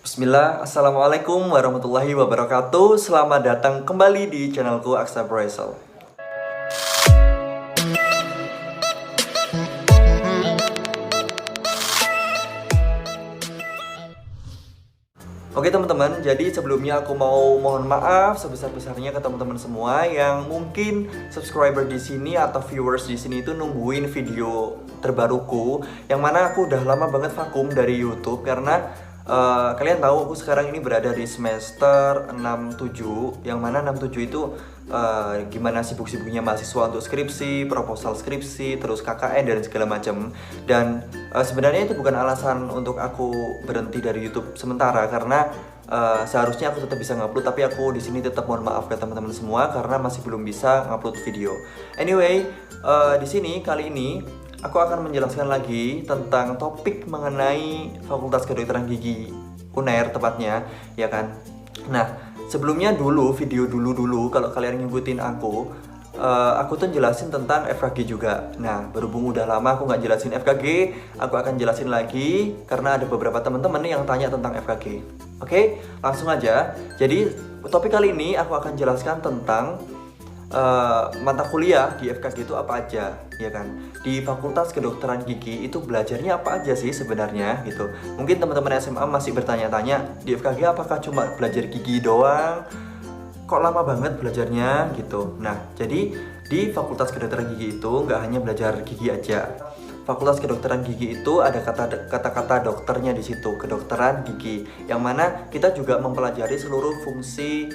Bismillah, Assalamualaikum warahmatullahi wabarakatuh. Selamat datang kembali di channelku Aksa Braisel. Oke teman-teman, jadi sebelumnya aku mau mohon maaf sebesar-besarnya ke teman-teman semua yang mungkin subscriber di sini atau viewers di sini itu nungguin video terbaruku, yang mana aku udah lama banget vakum dari YouTube karena kalian tahu aku sekarang ini berada di semester 6-7, yang mana 6-7 itu gimana sibuk-sibuknya mahasiswa untuk skripsi, proposal skripsi, terus KKN dan segala macam. Dan sebenarnya itu bukan alasan untuk aku berhenti dari YouTube sementara, karena seharusnya aku tetap bisa ngupload, tapi aku di sini tetap mohon maaf ke teman-teman semua karena masih belum bisa ngupload video. Anyway, di sini kali ini aku akan menjelaskan lagi tentang topik mengenai Fakultas Kedokteran Gigi UNER tepatnya, ya kan. Nah, sebelumnya video dulu kalau kalian ngikutin aku tuh jelasin tentang FKG juga. Nah, berhubung udah lama aku nggak jelasin FKG, aku akan jelasin lagi karena ada beberapa teman-teman yang tanya tentang FKG. Oke, langsung aja. Jadi topik kali ini aku akan jelaskan tentang mata kuliah di FKG itu apa aja, ya kan? Di Fakultas Kedokteran Gigi itu belajarnya apa aja sih sebenarnya gitu. Mungkin teman-teman SMA masih bertanya-tanya, di FKG apakah cuma belajar gigi doang? Kok lama banget belajarnya gitu. Nah, jadi di Fakultas Kedokteran Gigi itu nggak hanya belajar gigi aja. Fakultas Kedokteran Gigi itu ada kata-kata dokternya di situ, kedokteran gigi, yang mana kita juga mempelajari seluruh fungsi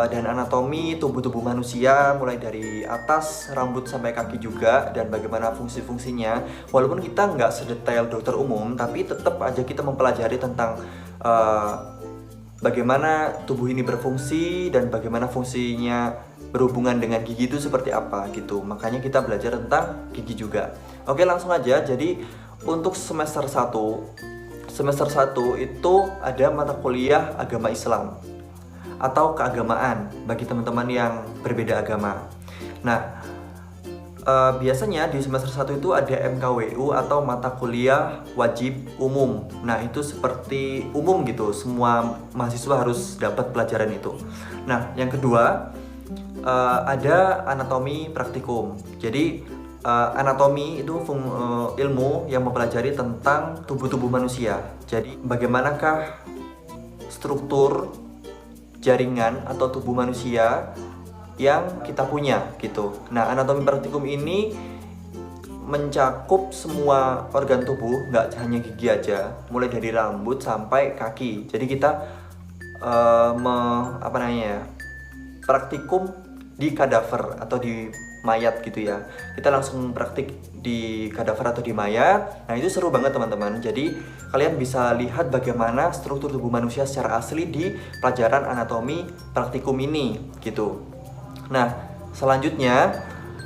dan anatomi tubuh manusia, mulai dari atas rambut sampai kaki juga, dan bagaimana fungsi-fungsinya. Walaupun kita nggak sedetail dokter umum, tapi tetap aja kita mempelajari tentang bagaimana tubuh ini berfungsi dan bagaimana fungsinya berhubungan dengan gigi itu seperti apa gitu. Makanya kita belajar tentang gigi juga. Oke, langsung aja. Jadi untuk semester 1 itu ada mata kuliah agama Islam atau keagamaan bagi teman-teman yang berbeda agama. Nah, biasanya di semester 1 itu ada MKWU atau mata kuliah wajib umum. Nah, itu seperti umum gitu, semua mahasiswa harus dapat pelajaran itu. Nah, yang kedua ada anatomi praktikum. Jadi anatomi itu ilmu yang mempelajari tentang tubuh manusia. Jadi bagaimanakah struktur jaringan atau tubuh manusia yang kita punya gitu. Nah, anatomi praktikum ini mencakup semua organ tubuh, nggak hanya gigi aja, mulai dari rambut sampai kaki. Jadi kita praktikum di kadaver atau di mayat gitu ya. Kita langsung praktik di kadaver atau di mayat. Nah, itu seru banget teman-teman. Jadi kalian bisa lihat bagaimana struktur tubuh manusia secara asli di pelajaran anatomi praktikum ini gitu. Nah, selanjutnya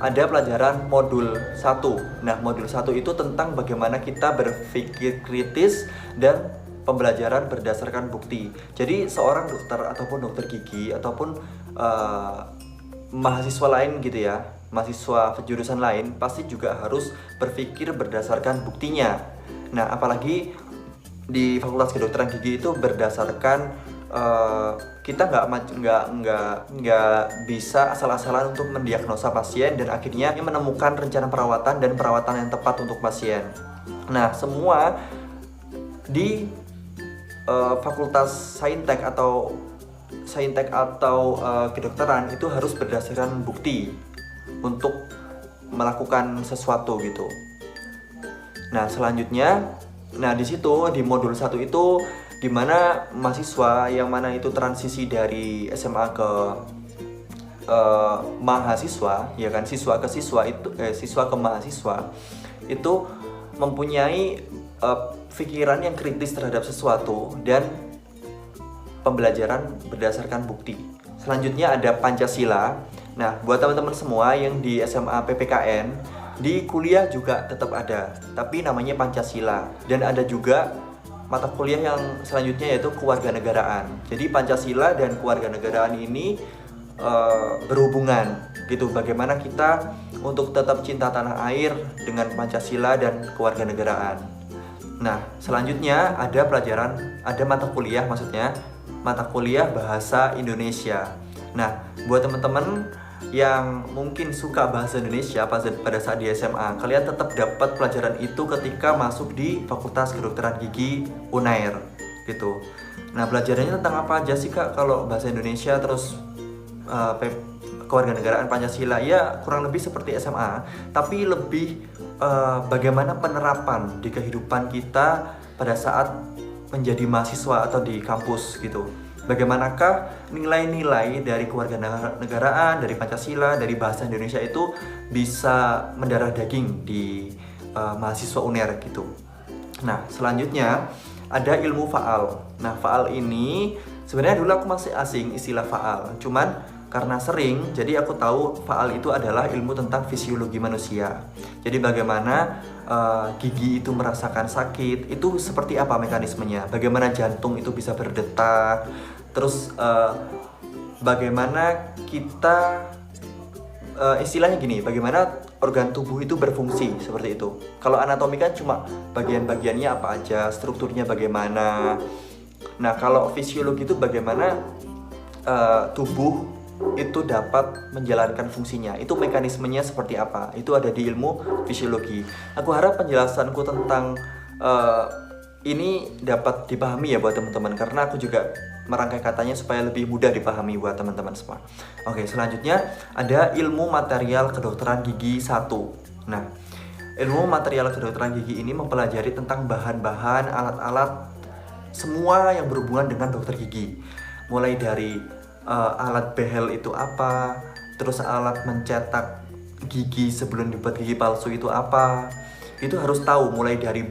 ada pelajaran modul 1. Nah, modul 1 itu tentang bagaimana kita berpikir kritis dan pembelajaran berdasarkan bukti. Jadi seorang dokter ataupun dokter gigi ataupun mahasiswa lain gitu ya, mahasiswa jurusan lain pasti juga harus berpikir berdasarkan buktinya. Nah, apalagi di Fakultas Kedokteran Gigi itu berdasarkan kita nggak bisa asal-asalan untuk mendiagnosa pasien dan akhirnya menemukan rencana perawatan dan perawatan yang tepat untuk pasien. Nah, semua di Fakultas Saintek atau kedokteran itu harus berdasarkan bukti untuk melakukan sesuatu gitu. Nah, selanjutnya, di situ di modul 1 itu dimana mahasiswa yang mana itu transisi dari SMA ke mahasiswa, ya kan, siswa ke mahasiswa itu mempunyai pikiran yang kritis terhadap sesuatu dan pembelajaran berdasarkan bukti. Selanjutnya ada Pancasila. Nah, buat teman-teman semua yang di SMA PPKN, di kuliah juga tetap ada, tapi namanya Pancasila. Dan ada juga mata kuliah yang selanjutnya yaitu kewarganegaraan. Jadi Pancasila dan kewarganegaraan ini berhubungan gitu. Bagaimana kita untuk tetap cinta tanah air dengan Pancasila dan kewarganegaraan. Nah, selanjutnya ada mata kuliah, maksudnya mata kuliah bahasa Indonesia. Nah, buat teman-teman yang mungkin suka bahasa Indonesia pada saat di SMA, kalian tetap dapat pelajaran itu ketika masuk di Fakultas Kedokteran Gigi Unair gitu. Nah, pelajarannya tentang apa aja sih Kak kalau bahasa Indonesia, terus kewarganegaraan Pancasila? Ya kurang lebih seperti SMA, tapi lebih bagaimana penerapan di kehidupan kita pada saat menjadi mahasiswa atau di kampus gitu. Bagaimanakah nilai-nilai dari kewarganegaraan, dari Pancasila, dari bahasa Indonesia itu bisa mendarah daging di mahasiswa UNER gitu. Nah, selanjutnya ada ilmu faal. Nah, faal ini sebenarnya dulu aku masih asing istilah faal. Cuman karena sering, jadi aku tahu faal itu adalah ilmu tentang fisiologi manusia. Jadi bagaimana gigi itu merasakan sakit, itu seperti apa mekanismenya, bagaimana jantung itu bisa berdetak, terus bagaimana kita istilahnya gini, bagaimana organ tubuh itu berfungsi seperti itu. Kalau anatomi kan cuma bagian-bagiannya apa aja, strukturnya bagaimana. Nah, kalau fisiologi itu bagaimana tubuh itu dapat menjalankan fungsinya, itu mekanismenya seperti apa, itu ada di ilmu fisiologi. Aku harap penjelasanku tentang ini dapat dipahami ya buat teman-teman, karena aku juga merangkai katanya supaya lebih mudah dipahami buat teman-teman semua. Oke, selanjutnya ada ilmu material kedokteran gigi 1. Nah, ilmu material kedokteran gigi ini mempelajari tentang bahan-bahan, alat-alat semua yang berhubungan dengan dokter gigi. Mulai dari alat behel itu apa, terus alat mencetak gigi sebelum dibuat gigi palsu itu apa. Itu harus tahu mulai dari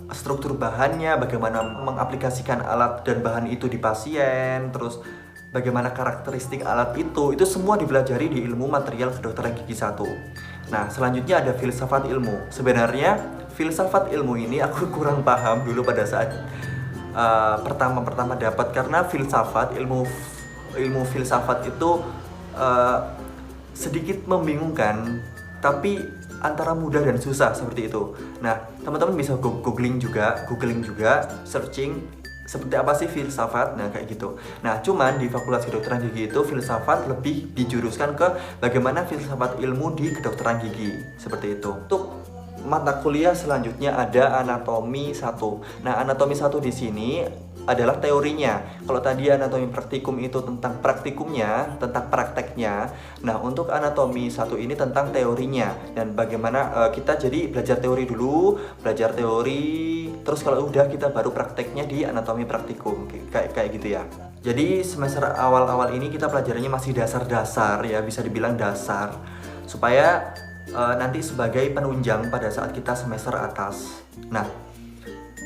struktur bahannya, bagaimana mengaplikasikan alat dan bahan itu di pasien, terus bagaimana karakteristik alat itu semua dipelajari di ilmu material kedokteran gigi 1. Nah, selanjutnya ada filsafat ilmu. Sebenarnya filsafat ilmu ini aku kurang paham dulu pada saat pertama dapat, karena ilmu filsafat itu sedikit membingungkan, tapi antara mudah dan susah seperti itu. Nah, teman-teman bisa googling juga, searching seperti apa sih filsafat, nah kayak gitu. Nah, cuman di Fakultas Kedokteran Gigi itu filsafat lebih dijuruskan ke bagaimana filsafat ilmu di kedokteran gigi, seperti itu. Untuk mata kuliah selanjutnya ada anatomi 1. Nah, anatomi 1 di sini adalah teorinya. Kalau tadi anatomi praktikum itu tentang praktikumnya, tentang prakteknya. Nah, untuk anatomi 1 ini tentang teorinya, dan bagaimana kita jadi belajar teori dulu, terus kalau udah kita baru prakteknya di anatomi praktikum, kayak gitu ya. Jadi semester awal-awal ini kita pelajarannya masih dasar-dasar ya, bisa dibilang dasar, supaya nanti sebagai penunjang pada saat kita semester atas. Nah,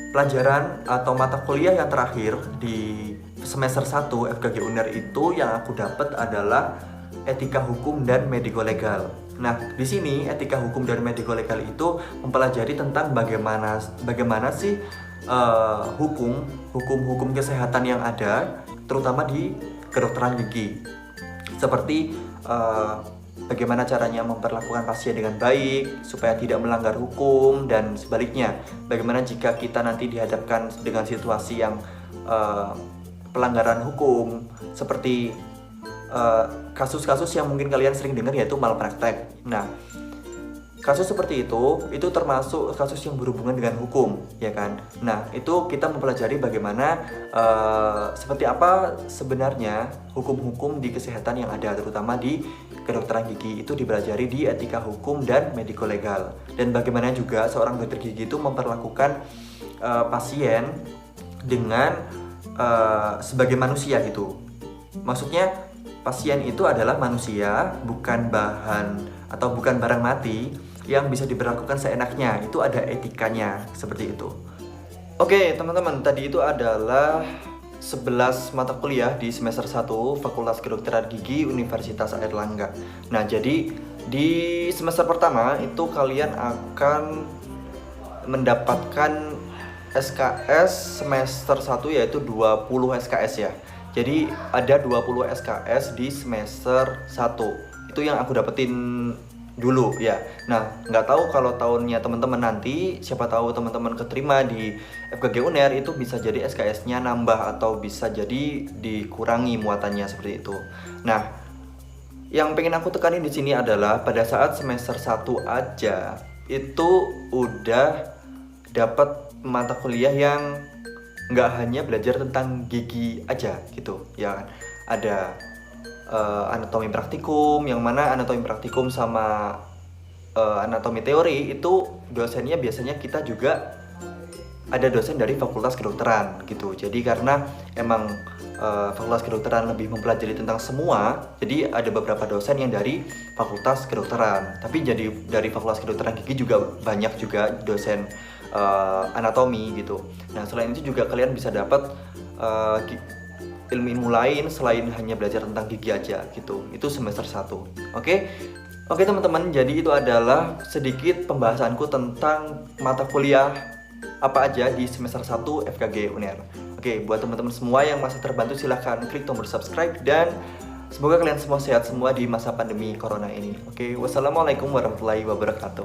pelajaran atau mata kuliah yang terakhir di semester 1 FKG UNER itu yang aku dapat adalah etika hukum dan mediko legal. Nah, di sini etika hukum dan mediko legal itu mempelajari tentang bagaimana sih hukum kesehatan yang ada, terutama di kedokteran gigi. Seperti bagaimana caranya memperlakukan pasien dengan baik supaya tidak melanggar hukum, dan sebaliknya bagaimana jika kita nanti dihadapkan dengan situasi yang pelanggaran hukum, seperti kasus-kasus yang mungkin kalian sering dengar, yaitu malpraktek. Nah, kasus seperti itu termasuk kasus yang berhubungan dengan hukum, ya kan? Nah, itu kita mempelajari bagaimana seperti apa sebenarnya hukum-hukum di kesehatan yang ada, terutama di kedokteran gigi. Itu dipelajari di etika hukum dan mediko legal. Dan bagaimana juga seorang dokter gigi itu memperlakukan pasien dengan sebagai manusia gitu. Maksudnya pasien itu adalah manusia, bukan bahan atau bukan barang mati yang bisa diberlakukan seenaknya. Itu ada etikanya, seperti itu. Oke, teman-teman, tadi itu adalah 11 mata kuliah di semester 1 Fakultas Kedokteran Gigi Universitas Airlangga. Nah, jadi di semester pertama itu kalian akan mendapatkan SKS semester 1, yaitu 20 SKS ya. Jadi ada 20 SKS di semester 1. Itu yang aku dapetin dulu ya. Nah, nggak tahu kalau tahunnya teman-teman nanti, siapa tahu teman-teman keterima di FKG UNER itu bisa jadi SKS-nya nambah atau bisa jadi dikurangi muatannya seperti itu. Nah, yang pengen aku tekanin di sini adalah pada saat semester 1 aja itu udah dapat mata kuliah yang nggak hanya belajar tentang gigi aja gitu ya kan. Ada anatomi praktikum, yang mana anatomi praktikum sama anatomi teori itu dosennya biasanya kita juga ada dosen dari fakultas kedokteran gitu. Jadi karena emang fakultas kedokteran lebih mempelajari tentang semua, jadi ada beberapa dosen yang dari fakultas kedokteran. Tapi jadi dari fakultas kedokteran gigi juga banyak juga dosen anatomi gitu. Nah, selain itu juga kalian bisa dapat ilmu-ilmu lain selain hanya belajar tentang gigi aja gitu. Itu semester 1. Oke teman-teman, jadi itu adalah sedikit pembahasanku tentang mata kuliah apa aja di semester 1 FKG UNER. Oke, buat teman-teman semua yang masih terbantu silahkan klik tombol subscribe dan semoga kalian semua sehat semua di masa pandemi corona ini. Oke, wassalamualaikum warahmatullahi wabarakatuh.